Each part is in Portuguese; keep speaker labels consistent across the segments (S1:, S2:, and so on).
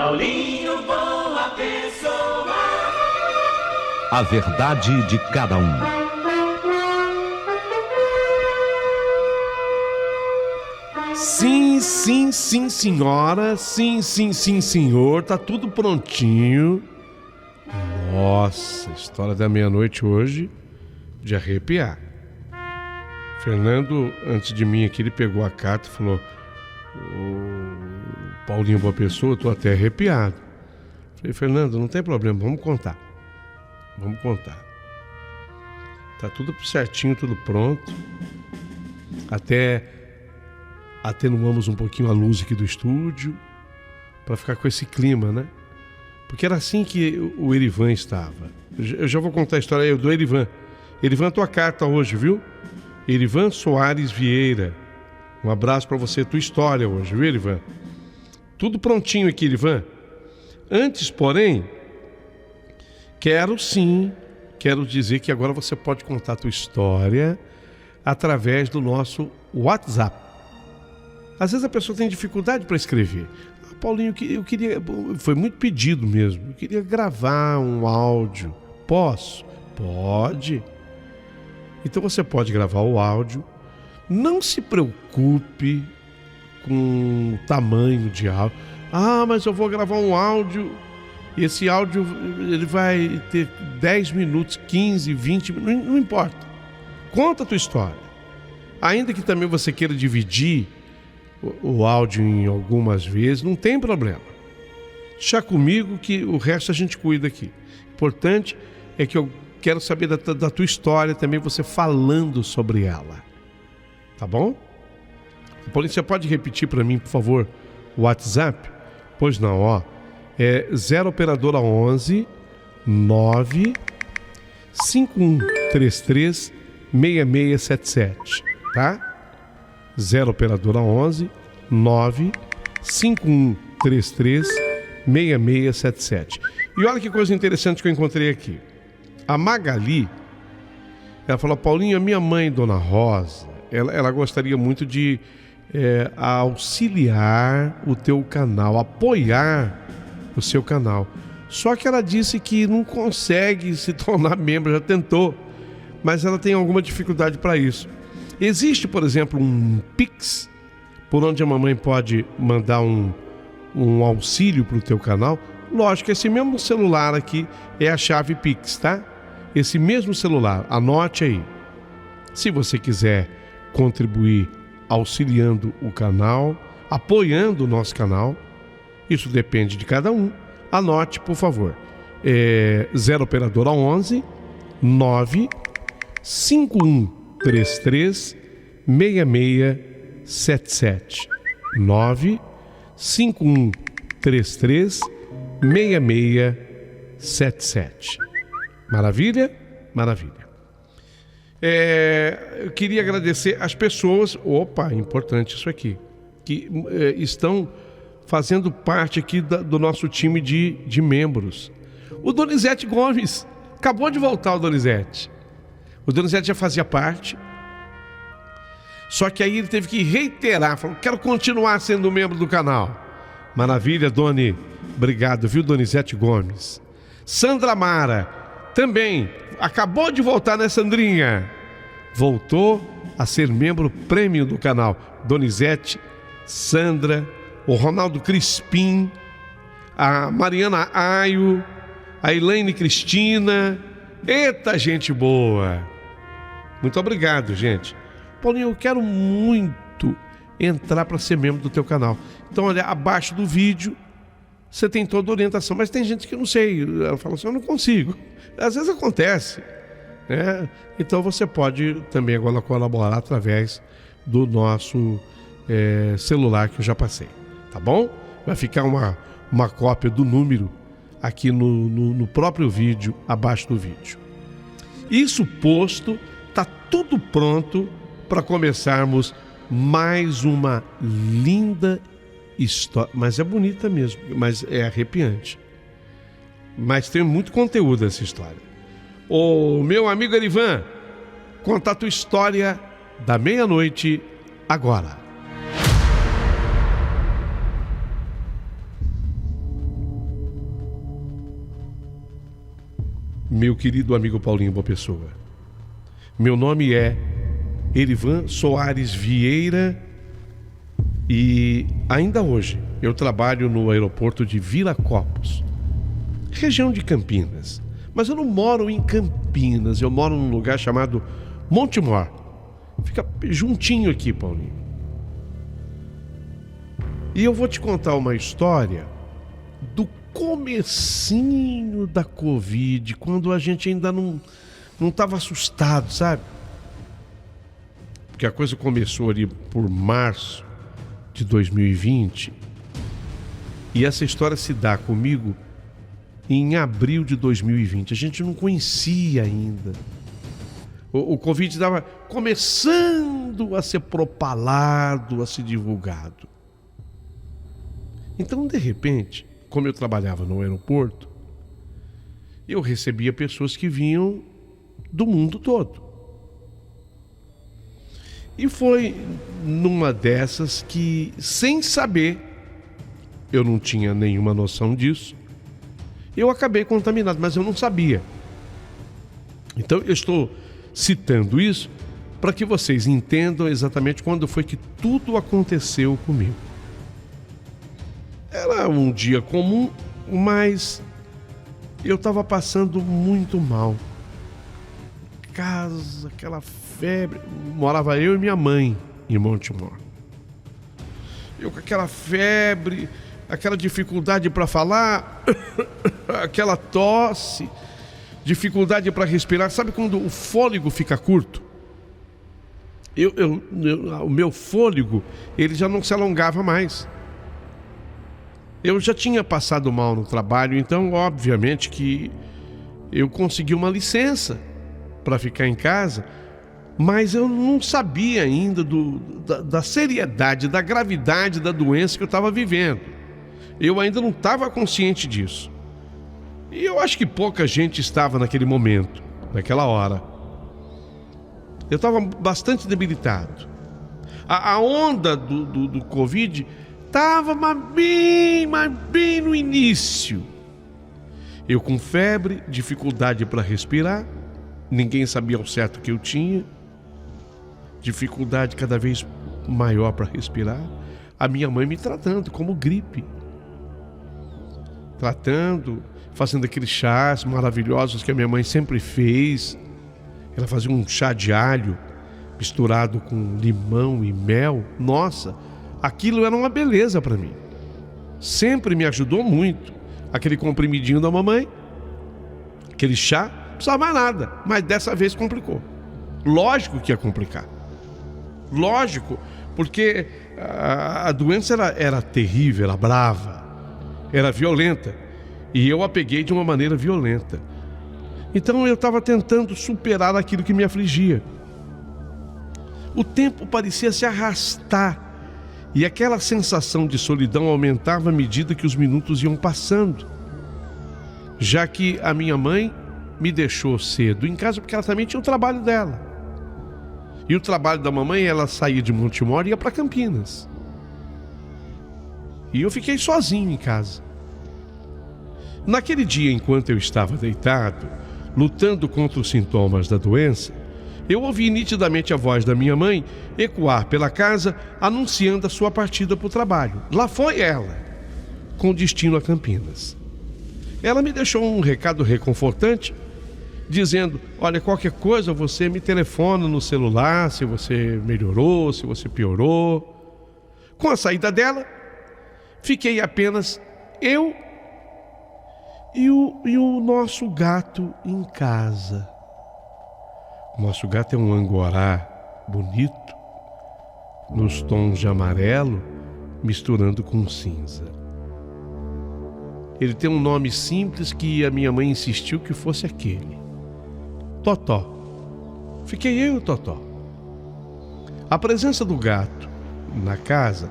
S1: Paulinho, boa pessoa.
S2: A verdade de cada um.
S3: Sim, sim, sim, senhora. Sim, sim, sim, senhor. Tá tudo prontinho. Nossa, história da meia-noite hoje de arrepiar. Fernando, antes de mim aqui, ele pegou a carta e falou: "Ô, Paulinho, boa pessoa, eu tô até arrepiado." Falei: "Fernando, não tem problema, vamos contar. Vamos contar. Tá tudo certinho, tudo pronto. Até atenuamos um pouquinho a luz aqui do estúdio para ficar com esse clima, né? Porque era assim que o Erivan estava. Eu já vou contar a história aí do Erivan. Erivan, tua carta hoje, viu? Erivan Soares Vieira. Um abraço para você, tua história hoje, viu, Erivan? Tudo prontinho aqui, Erivan. Antes, porém, quero dizer que agora você pode contar a tua história através do nosso WhatsApp. Às vezes a pessoa tem dificuldade para escrever. Paulinho, eu queria... Foi muito pedido mesmo. Eu queria gravar um áudio. Posso? Pode. Então você pode gravar o áudio. Não se preocupe com o tamanho de áudio. Ah, mas eu vou gravar um áudio. E esse áudio ele vai ter 10 minutos, 15, 20 minutos. Não importa. Conta a tua história. Ainda que também você queira dividir o áudio em algumas vezes, não tem problema. Deixa comigo que o resto a gente cuida aqui. Importante é que eu quero saber da tua história também, você falando sobre ela. Tá bom? Paulinho, você pode repetir para mim, por favor, o WhatsApp? Pois não, ó. É 0 operadora 11 9 5133 6677, tá? 0 operadora 11 9 5133 6677. E olha que coisa interessante que eu encontrei aqui. A Magali, ela falou: Paulinho, a minha mãe, Dona Rosa, ela gostaria muito de auxiliar o teu canal, apoiar o seu canal. Só que ela disse que não consegue se tornar membro, já tentou, mas ela tem alguma dificuldade para isso. Existe, por exemplo, um Pix, por onde a mamãe pode mandar um auxílio para o teu canal? Lógico, esse mesmo celular aqui é a chave Pix, tá? Esse mesmo celular, anote aí. Se você quiser contribuir auxiliando o canal, apoiando o nosso canal, isso depende de cada um. Anote, por favor. 0 operadora 11 9 5133 6677 9 5133 6677. Maravilha? Maravilha. Eu queria agradecer as pessoas, importante isso aqui, que estão fazendo parte aqui do nosso time de membros. O Donizete Gomes, acabou de voltar o Donizete. O Donizete já fazia parte, só que aí ele teve que reiterar, falou: quero continuar sendo membro do canal. Maravilha, Doni. Obrigado, viu, Donizete Gomes. Sandra Mara, também, acabou de voltar, né, Sandrinha? Voltou a ser membro prêmio do canal. Donizete, Sandra, o Ronaldo Crispim, a Mariana Aio, a Elaine Cristina. Eita, gente boa! Muito obrigado, gente. Paulinho, eu quero muito entrar para ser membro do teu canal. Então, olha, abaixo do vídeo você tem toda a orientação, mas tem gente que não sei, ela fala assim: eu não consigo. Às vezes acontece, né? Então você pode também agora colaborar através do nosso celular que eu já passei, tá bom? Vai ficar uma cópia do número aqui no próprio vídeo, abaixo do vídeo. Isso posto, tá tudo pronto para começarmos mais uma linda história. Mas é bonita mesmo, mas é arrepiante. Mas tem muito conteúdo essa história. Ô, meu amigo Erivan, conta a tua história da meia-noite agora. meu querido amigo Paulinho Boa Pessoa. Meu nome é Erivan Soares Vieira e ainda hoje eu trabalho no aeroporto de Viracopos, região de Campinas. Mas eu não moro em Campinas, eu moro num lugar chamado Montemor. Fica juntinho aqui, Paulinho. E eu vou te contar uma história do comecinho da Covid, quando a gente ainda não estava assustado, sabe? Porque a coisa começou ali por março de 2020 e essa história se dá comigo em abril de 2020. A gente não conhecia ainda. O Covid estava começando a ser propalado, a ser divulgado. Então, de repente, como eu trabalhava no aeroporto, eu recebia pessoas que vinham do mundo todo. E foi numa dessas que, sem saber, eu não tinha nenhuma noção disso, eu acabei contaminado, mas eu não sabia. Então eu estou citando isso para que vocês entendam exatamente quando foi que tudo aconteceu comigo. Era um dia comum, mas eu estava passando muito mal. Casa, aquela febre. Morava eu e minha mãe em Montemor. Eu com aquela febre, aquela dificuldade para falar, aquela tosse, dificuldade para respirar. Sabe quando o fôlego fica curto? O meu fôlego, ele já não se alongava mais. Eu já tinha passado mal no trabalho, então obviamente que eu consegui uma licença para ficar em casa, mas eu não sabia ainda da seriedade, da gravidade da doença que eu estava vivendo. Eu ainda não estava consciente disso. E eu acho que pouca gente estava naquele momento, naquela hora. Eu estava bastante debilitado. A onda do Covid estava bem no início. Eu com febre, dificuldade para respirar, ninguém sabia ao certo o que eu tinha, dificuldade cada vez maior para respirar. A minha mãe me tratando como gripe. Tratando, fazendo aqueles chás maravilhosos que a minha mãe sempre fez. Ela fazia um chá de alho misturado com limão e mel. Nossa, aquilo era uma beleza para mim. Sempre me ajudou muito. Aquele comprimidinho da mamãe, aquele chá, não precisava mais nada. Mas dessa vez complicou. Lógico que ia complicar. Lógico, porque a doença era terrível, era brava, era violenta. E eu a peguei de uma maneira violenta. Então eu estava tentando superar aquilo que me afligia. O tempo parecia se arrastar. E aquela sensação de solidão aumentava à medida que os minutos iam passando. Já que a minha mãe me deixou cedo em casa, porque ela também tinha o trabalho dela. E o trabalho da mamãe, ela saía de Montemor e ia para Campinas. E eu fiquei sozinho em casa. Naquele dia, enquanto eu estava deitado, lutando contra os sintomas da doença, eu ouvi nitidamente a voz da minha mãe ecoar pela casa, anunciando a sua partida para o trabalho. Lá foi ela, com destino a Campinas. Ela me deixou um recado reconfortante, dizendo: olha, qualquer coisa você me telefona no celular, se você melhorou, se você piorou. Com a saída dela, fiquei apenas eu e o nosso gato em casa. O nosso gato é um angorá bonito, nos tons de amarelo, misturando com cinza. Ele tem um nome simples que a minha mãe insistiu que fosse aquele: Totó. Fiquei eu e o Totó. A presença do gato na casa,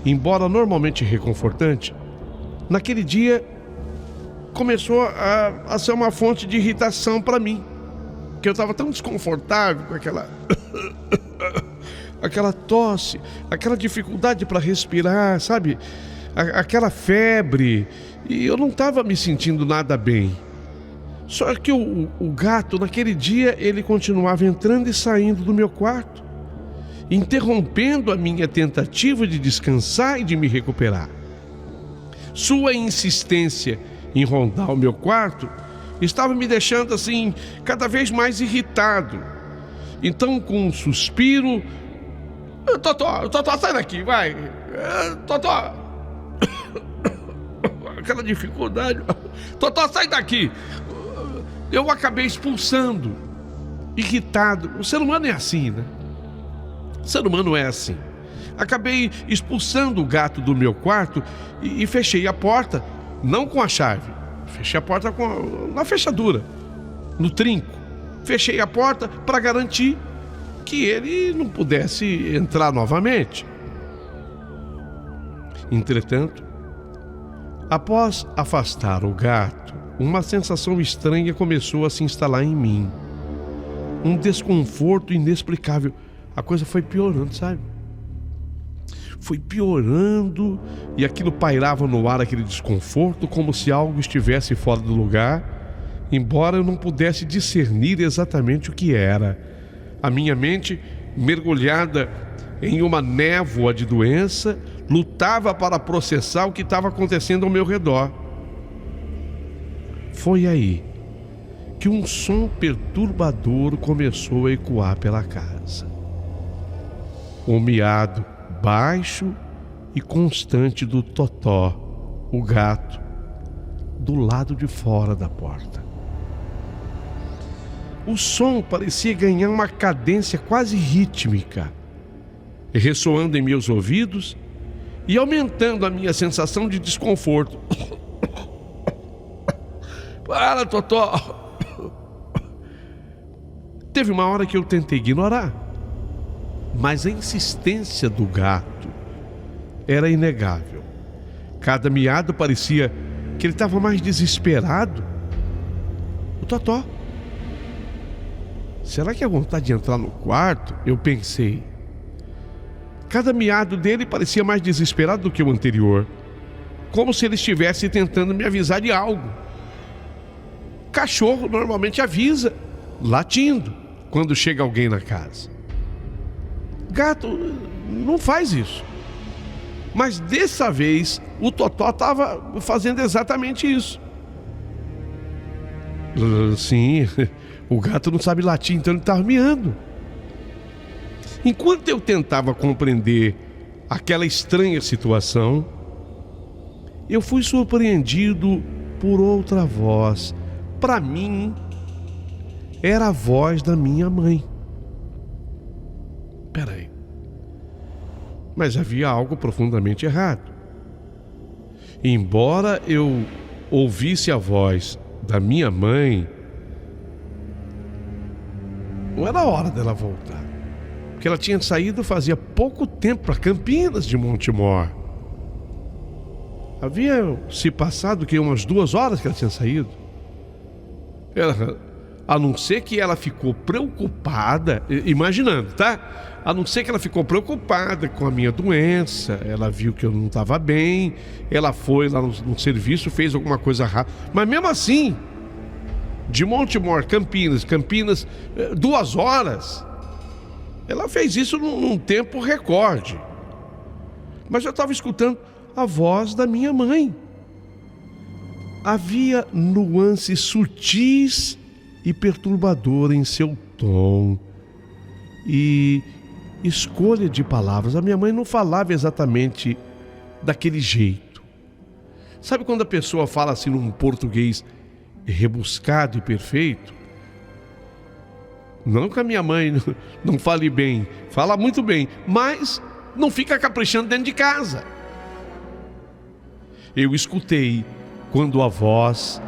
S3: embora normalmente reconfortante, naquele dia começou a ser uma fonte de irritação para mim. Que eu estava tão desconfortável com aquela tosse, aquela dificuldade para respirar, sabe? Aquela febre, e eu não estava me sentindo nada bem. Só que o gato, naquele dia, ele continuava entrando e saindo do meu quarto, interrompendo a minha tentativa de descansar e de me recuperar. Sua insistência em rondar o meu quarto estava me deixando assim, cada vez mais irritado. Então, com um suspiro: Totó, sai daqui, vai! Totó! Aquela dificuldade. Totó, sai daqui! Eu acabei expulsando, irritado. O ser humano é assim, né? O ser humano é assim. Acabei expulsando o gato do meu quarto e fechei a porta, não com a chave. Fechei a porta na fechadura, no trinco. Fechei a porta para garantir que ele não pudesse entrar novamente. Entretanto, após afastar o gato, uma sensação estranha começou a se instalar em mim. Um desconforto inexplicável. A coisa foi piorando, sabe? Foi piorando e aquilo pairava no ar, aquele desconforto, como se algo estivesse fora do lugar, embora eu não pudesse discernir exatamente o que era. A minha mente, mergulhada em uma névoa de doença, lutava para processar o que estava acontecendo ao meu redor. Foi aí que um som perturbador começou a ecoar pela casa. Um miado baixo e constante do Totó, o gato, do lado de fora da porta. O som parecia ganhar uma cadência quase rítmica, ressoando em meus ouvidos e aumentando a minha sensação de desconforto. Para, Totó! Teve uma hora que eu tentei ignorar, mas a insistência do gato era inegável. Cada miado parecia que ele estava mais desesperado. O Totó. Será que é vontade de entrar no quarto? Eu pensei. Cada miado dele parecia mais desesperado do que o anterior, como se ele estivesse tentando me avisar de algo. Cachorro normalmente avisa, latindo, quando chega alguém na casa. Gato não faz isso. Mas dessa vez, o Totó estava fazendo exatamente isso. Sim, o gato não sabe latir, então ele estava miando. Enquanto eu tentava compreender aquela estranha situação, eu fui surpreendido por outra voz. Para mim, era a voz da minha mãe. Peraí. Mas havia algo profundamente errado. Embora eu ouvisse a voz da minha mãe, não era hora dela voltar, porque ela tinha saído fazia pouco tempo para Campinas de Montemor. Havia se passado que umas 2 horas que ela tinha saído. A não ser que ela ficou preocupada, imaginando, tá? A não ser que ela ficou preocupada com a minha doença, ela viu que eu não estava bem, ela foi lá no serviço, fez alguma coisa rápida. Mas mesmo assim, de Montemor, Campinas, 2 horas, ela fez isso num tempo recorde. Mas eu estava escutando a voz da minha mãe. Havia nuances sutis e perturbadoras em seu tom e escolha de palavras. A minha mãe não falava exatamente daquele jeito. Sabe quando a pessoa fala assim num português rebuscado e perfeito? Não que a minha mãe não fale bem, fala muito bem, mas não fica caprichando dentro de casa. Eu escutei quando a voz,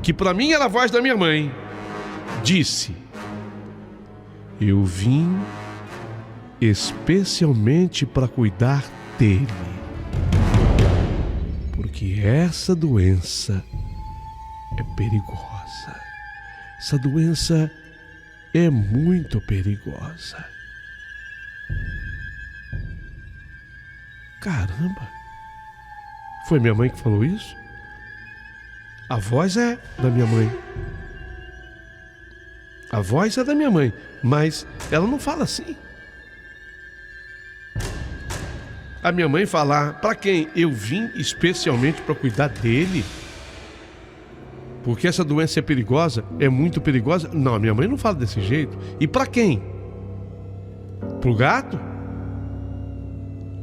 S3: que para mim era a voz da minha mãe, disse: eu vim especialmente para cuidar dele, porque essa doença é perigosa. Essa doença é muito perigosa. Caramba! Foi minha mãe que falou isso? A voz é da minha mãe. A voz é da minha mãe, mas ela não fala assim. A minha mãe falar para quem eu vim especialmente para cuidar dele, porque essa doença é perigosa, é muito perigosa. Não, a minha mãe não fala desse jeito. E para quem? Pro gato?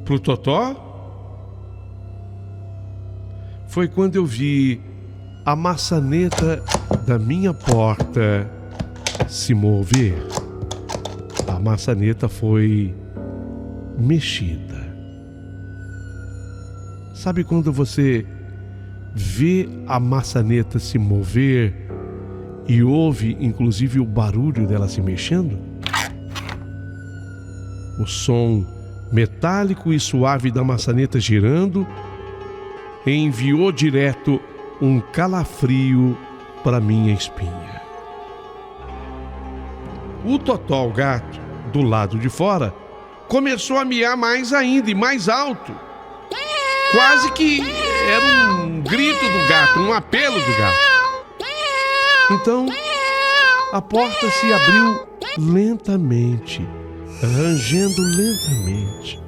S3: Pro Totó? Foi quando eu vi a maçaneta da minha porta se mover. A maçaneta foi mexida. Sabe quando você vê a maçaneta se mover e ouve inclusive o barulho dela se mexendo? O som metálico e suave da maçaneta girando enviou direto um calafrio para minha espinha. O Totó, o gato, do lado de fora, começou a miar mais ainda e mais alto. Quase que era um grito do gato, um apelo do gato. Então, a porta se abriu lentamente, rangendo lentamente.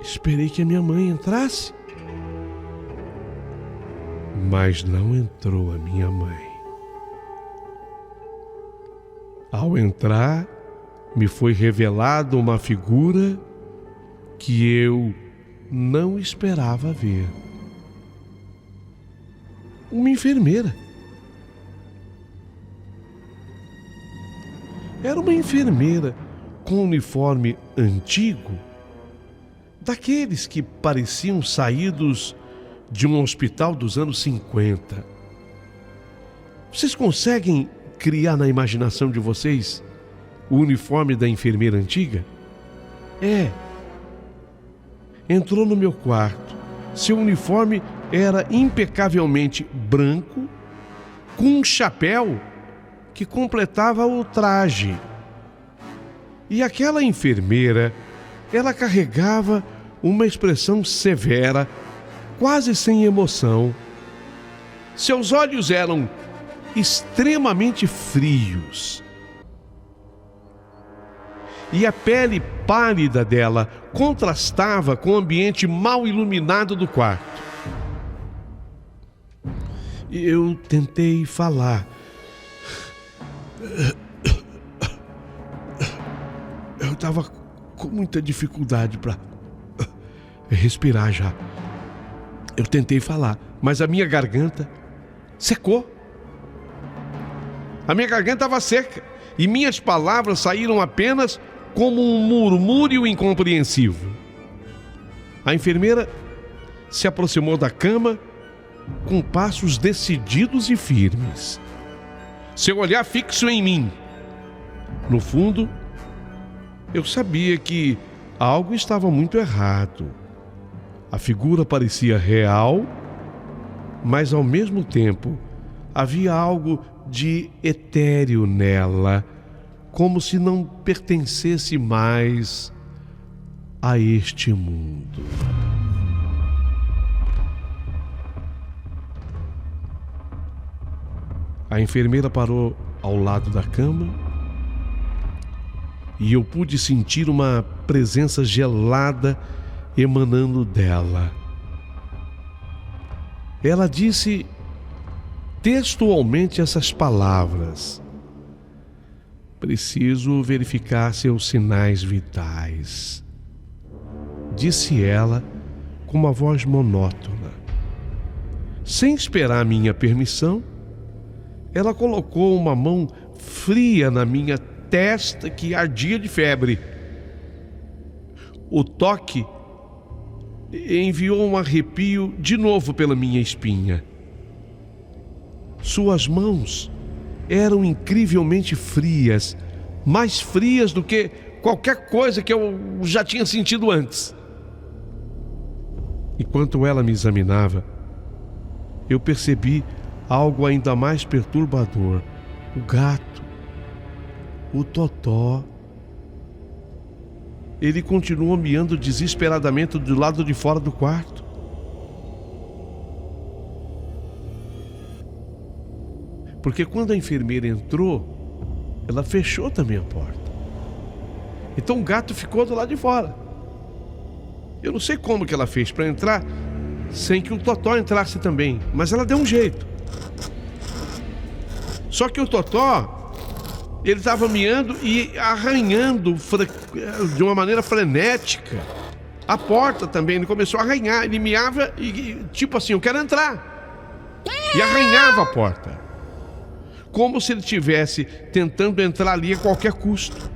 S3: Esperei que a minha mãe entrasse, mas não entrou a minha mãe. Ao entrar, me foi revelada uma figura que eu não esperava ver. Uma enfermeira. Era uma enfermeira com uniforme antigo, daqueles que pareciam saídos de um hospital dos anos 50. Vocês conseguem criar na imaginação de vocês o uniforme da enfermeira antiga? Entrou no meu quarto. Seu uniforme era impecavelmente branco, com um chapéu que completava o traje. E aquela enfermeira, ela carregava uma expressão severa, quase sem emoção. Seus olhos eram extremamente frios. E a pele pálida dela contrastava com o ambiente mal iluminado do quarto. Eu tentei falar. Eu estava com muita dificuldade para respirar já. Eu tentei falar, mas a minha garganta secou. A minha garganta estava seca e minhas palavras saíram apenas como um murmúrio incompreensível. A enfermeira se aproximou da cama com passos decididos e firmes. Seu olhar fixo em mim. No fundo, eu sabia que algo estava muito errado. A figura parecia real, mas ao mesmo tempo havia algo de etéreo nela, como se não pertencesse mais a este mundo. A enfermeira parou ao lado da cama e eu pude sentir uma presença gelada emanando dela. Ela disse textualmente essas palavras: "Preciso verificar seus sinais vitais", disse ela com uma voz monótona. Sem esperar minha permissão, ela colocou uma mão fria na minha testa que ardia de febre. O toque enviou um arrepio de novo pela minha espinha. Suas mãos eram incrivelmente frias, mais frias do que qualquer coisa que eu já tinha sentido antes. Enquanto ela me examinava, eu percebi algo ainda mais perturbador. O gato, o Totó. Ele continuou miando desesperadamente do lado de fora do quarto. Porque quando a enfermeira entrou, ela fechou também a porta. Então o gato ficou do lado de fora. Eu não sei como que ela fez para entrar sem que o Totó entrasse também, mas ela deu um jeito. Só que o Totó, ele estava miando e arranhando de uma maneira frenética a porta também. Ele começou a arranhar, ele miava e tipo assim, eu quero entrar. E arranhava a porta, como se ele estivesse tentando entrar ali a qualquer custo.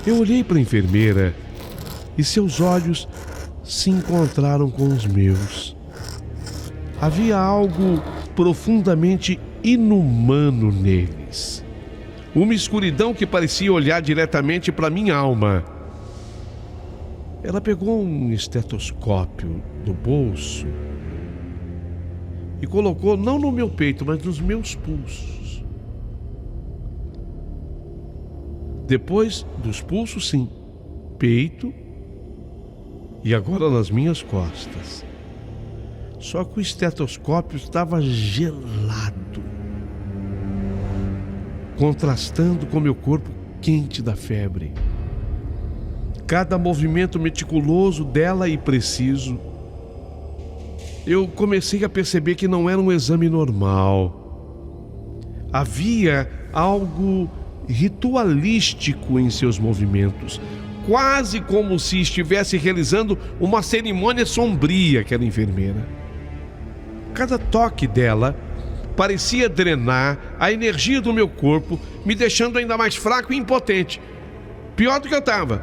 S3: Eu olhei para a enfermeira e seus olhos se encontraram com os meus. Havia algo profundamente inumano neles. Uma escuridão que parecia olhar diretamente para minha alma. Ela pegou um estetoscópio do bolso e colocou não no meu peito, mas nos meus pulsos. Depois dos pulsos, sim, peito e agora nas minhas costas. Só que o estetoscópio estava gelado, contrastando com meu corpo quente da febre. Cada movimento meticuloso dela e preciso, eu comecei a perceber que não era um exame normal. Havia algo ritualístico em seus movimentos, quase como se estivesse realizando uma cerimônia sombria, aquela enfermeira. Cada toque dela parecia drenar a energia do meu corpo, me deixando ainda mais fraco e impotente. Pior do que eu estava.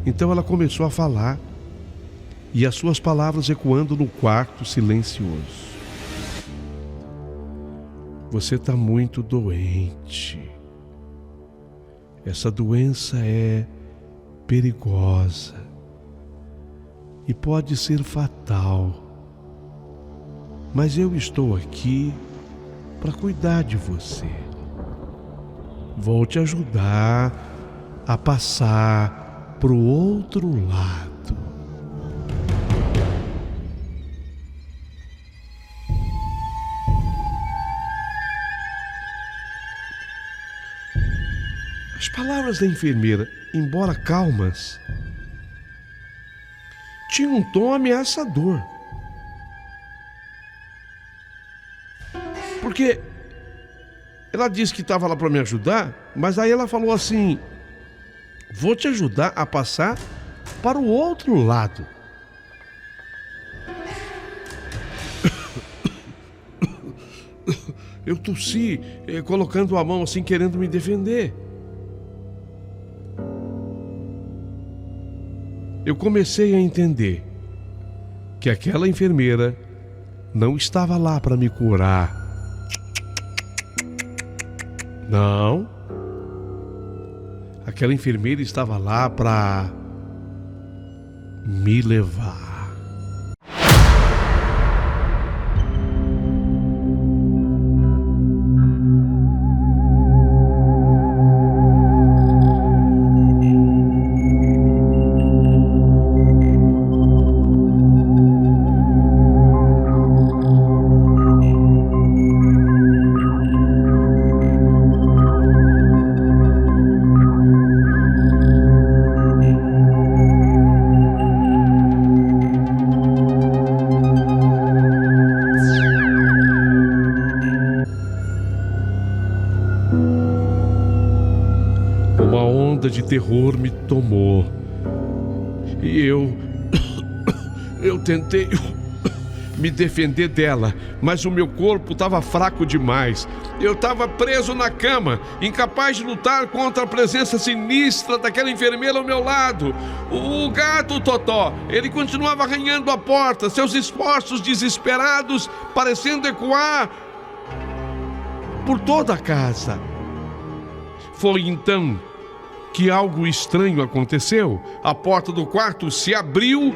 S3: Então ela começou a falar, e as suas palavras ecoando no quarto silencioso. Você está muito doente. Essa doença é perigosa e pode ser fatal. Mas eu estou aqui para cuidar de você. Vou te ajudar a passar para o outro lado. As palavras da enfermeira, embora calmas, tinham um tom ameaçador. Porque ela disse que estava lá para me ajudar, mas aí ela falou assim: vou te ajudar a passar para o outro lado. Eu tossi, colocando a mão assim, querendo me defender. Eu comecei a entender que aquela enfermeira não estava lá para me curar. Não. Aquela enfermeira estava lá para me levar. De terror me tomou e eu tentei me defender dela, mas o meu corpo estava fraco demais. Eu estava preso na cama, incapaz de lutar contra a presença sinistra daquela enfermeira ao meu lado. O gato Totó, ele continuava arranhando a porta, seus esforços desesperados parecendo ecoar por toda a casa. Foi então que algo estranho aconteceu. A porta do quarto se abriu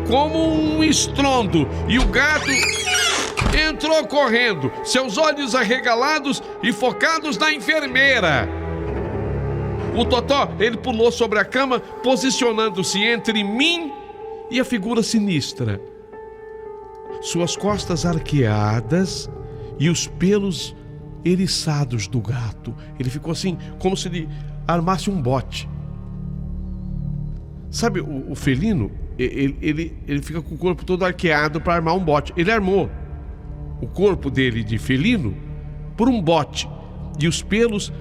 S3: como um estrondo e o gato entrou correndo, seus olhos arregalados e focados na enfermeira. O Totó, ele pulou sobre a cama, posicionando-se entre mim e a figura sinistra. suas costas arqueadas e os pelos eriçados do gato. Ele ficou assim, como se ele armasse um bote. Sabe, o felino, ele fica com o corpo todo arqueado para armar um bote. Ele armou o corpo dele de felino por um bote e os pelos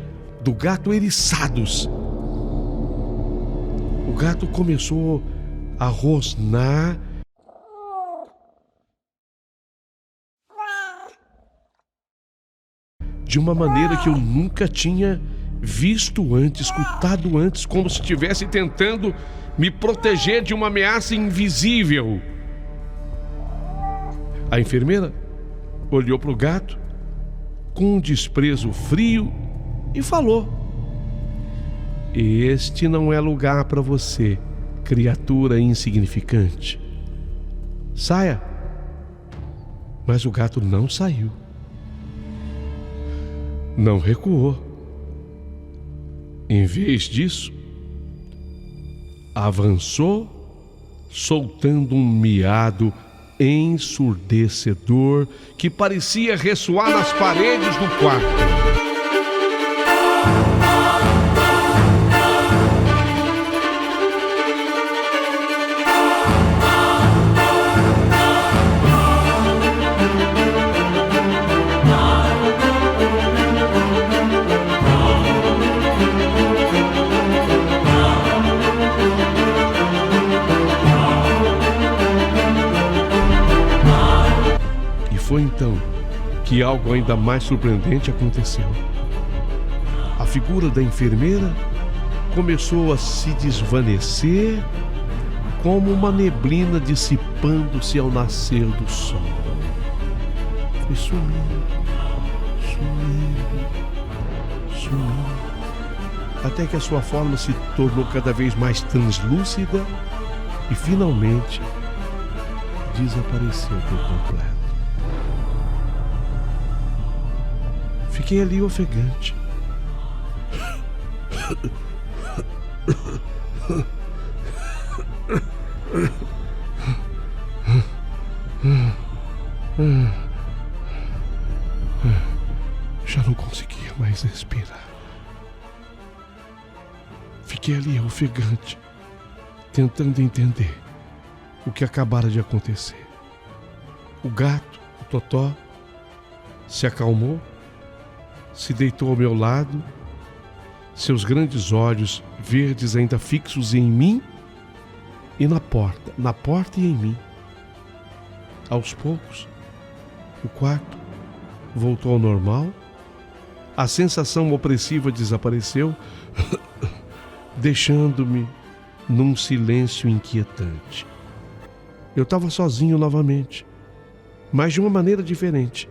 S3: do gato eriçados. O gato começou a rosnar de uma maneira que eu nunca tinha visto antes, escutado antes, como se estivesse tentando me proteger de uma ameaça invisível. A enfermeira olhou para o gato com um desprezo frio e falou: "Este não é lugar para você, criatura insignificante. Saia." Mas o gato não saiu. Não recuou. Em vez disso, avançou, soltando um miado ensurdecedor que parecia ressoar nas paredes do quarto. Foi então que algo ainda mais surpreendente aconteceu. A figura da enfermeira começou a se desvanecer como uma neblina dissipando-se ao nascer do sol. Foi sumindo, até que a sua forma se tornou cada vez mais translúcida e finalmente desapareceu por completo. Fiquei ali ofegante. Já não conseguia mais respirar. Fiquei ali ofegante, tentando entender o que acabara de acontecer. O gato, o Totó, se acalmou, se deitou ao meu lado, seus grandes olhos verdes ainda fixos em mim e na porta e em mim. Aos poucos, o quarto voltou ao normal, a sensação opressiva desapareceu, deixando-me num silêncio inquietante. Eu estava sozinho novamente, mas de uma maneira diferente.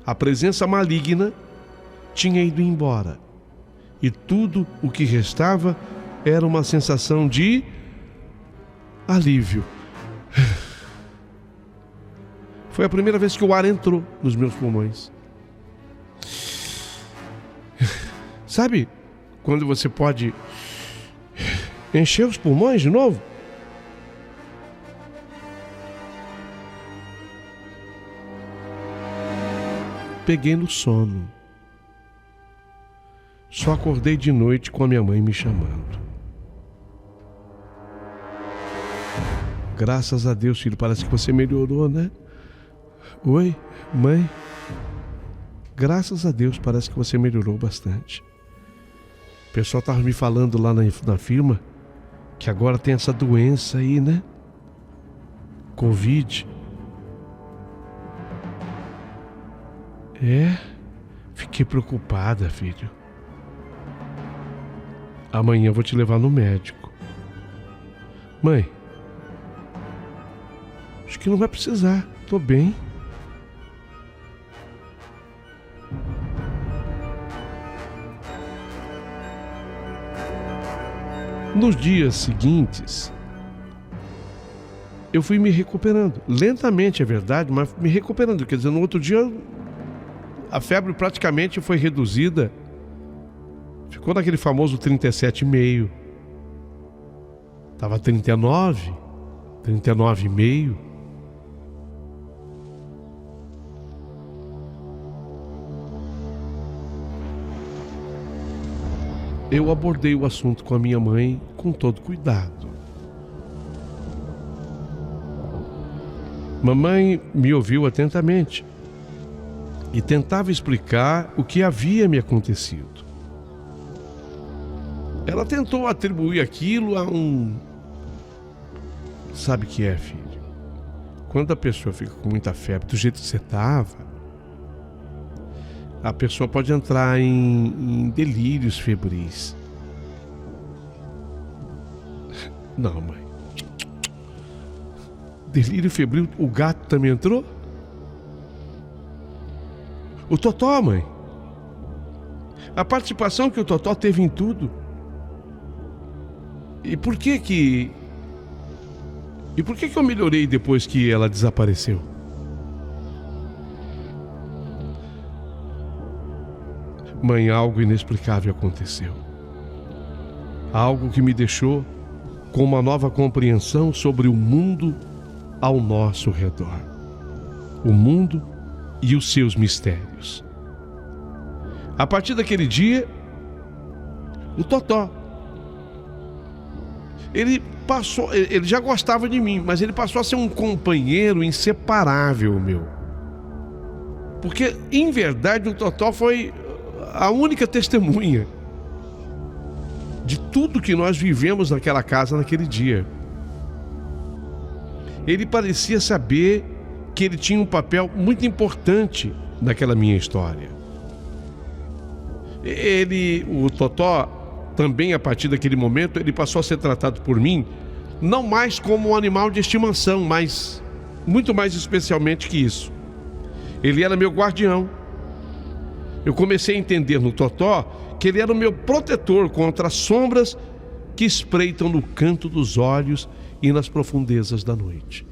S3: A presença maligna tinha ido embora e tudo o que restava era uma sensação de alívio. Foi a primeira vez que o ar entrou nos meus pulmões. Sabe quando você pode encher os pulmões de novo? Peguei no sono. Só acordei de noite com a minha mãe me chamando. Graças a Deus, filho, parece que você melhorou, né? Oi, mãe. Graças a Deus, parece que você melhorou bastante. O pessoal estava me falando lá na firma que agora tem essa doença aí, né? Covid. Fiquei preocupada, filho. Amanhã eu vou te levar no médico. Mãe, acho que não vai precisar. Tô bem. Nos dias seguintes, eu fui me recuperando. Lentamente, é verdade, mas me recuperando. Quer dizer, no outro dia, a febre praticamente foi reduzida. Ficou naquele famoso 37,5. Estava 39,5. eu abordei o assunto com a minha mãe com todo cuidado. Mamãe me ouviu atentamente e tentava explicar o que havia me acontecido. Ela tentou atribuir aquilo a um... Sabe o que é, filho? Quando a pessoa fica com muita febre, do jeito que você estava, a pessoa pode entrar em delírios febris. Não, mãe. Delírio febril, o gato também entrou? O Totó, mãe. A participação que o Totó teve em tudo. E por que eu melhorei depois que ela desapareceu? Mãe, algo inexplicável aconteceu. Algo que me deixou com uma nova compreensão sobre o mundo ao nosso redor. O mundo e os seus mistérios. A partir daquele dia, o Totó, ele já gostava de mim, mas ele passou a ser um companheiro inseparável meu. Porque, em verdade, o Totó foi a única testemunha de tudo que nós vivemos naquela casa naquele dia. Ele parecia saber que ele tinha um papel muito importante naquela minha história. O Totó, também a partir daquele momento, ele passou a ser tratado por mim, não mais como um animal de estimação, mas muito mais especialmente que isso. Ele era meu guardião. Eu comecei a entender no Totó que ele era o meu protetor contra as sombras que espreitam no canto dos olhos e nas profundezas da noite.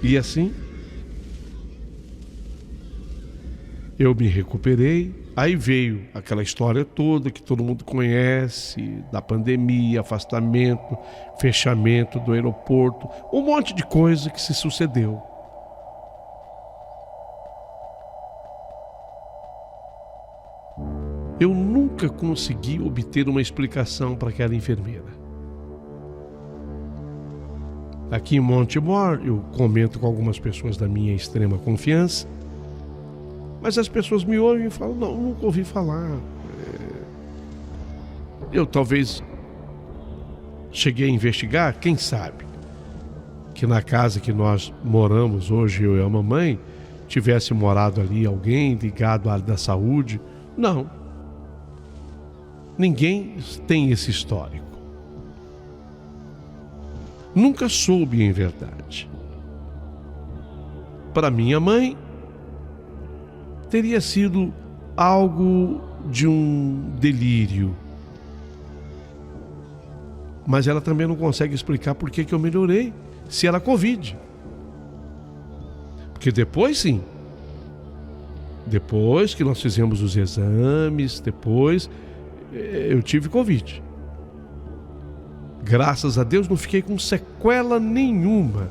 S3: E assim, eu me recuperei. Aí veio aquela história toda que todo mundo conhece, da pandemia, afastamento, fechamento do aeroporto, um monte de coisa que se sucedeu. Eu nunca consegui obter uma explicação para aquela enfermeira. Aqui em Montemor, eu comento com algumas pessoas da minha extrema confiança, mas as pessoas me ouvem e falam, não, nunca ouvi falar. Eu talvez cheguei a investigar, quem sabe, que na casa que nós moramos hoje, eu e a mamãe, tivesse morado ali alguém ligado à área da saúde. Não. Ninguém tem esse histórico. Nunca soube em verdade. Para minha mãe, teria sido algo de um delírio. Mas ela também não consegue explicar por que eu melhorei, se era Covid. Porque depois sim. Depois que nós fizemos os exames, depois eu tive Covid. Graças a Deus não fiquei com sequela nenhuma.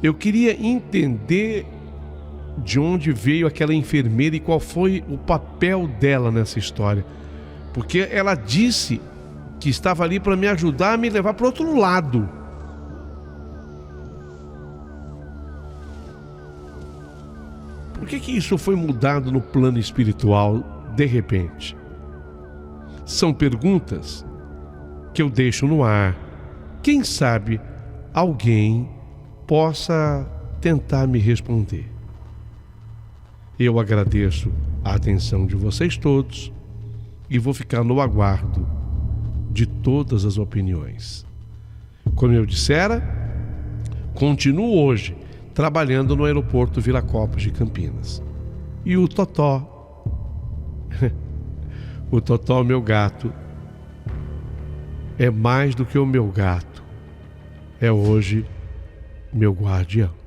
S3: Eu queria entender de onde veio aquela enfermeira e qual foi o papel dela nessa história. Porque ela disse que estava ali para me ajudar a me levar para o outro lado. Por que isso foi mudado no plano espiritual de repente? São perguntas que eu deixo no ar. Quem sabe alguém possa tentar me responder. Eu agradeço a atenção de vocês todos e vou ficar no aguardo de todas as opiniões. Como eu dissera, continuo hoje trabalhando no aeroporto Viracopos de Campinas. E o Totó, o Totó, meu gato, é mais do que o meu gato. É hoje meu guardião.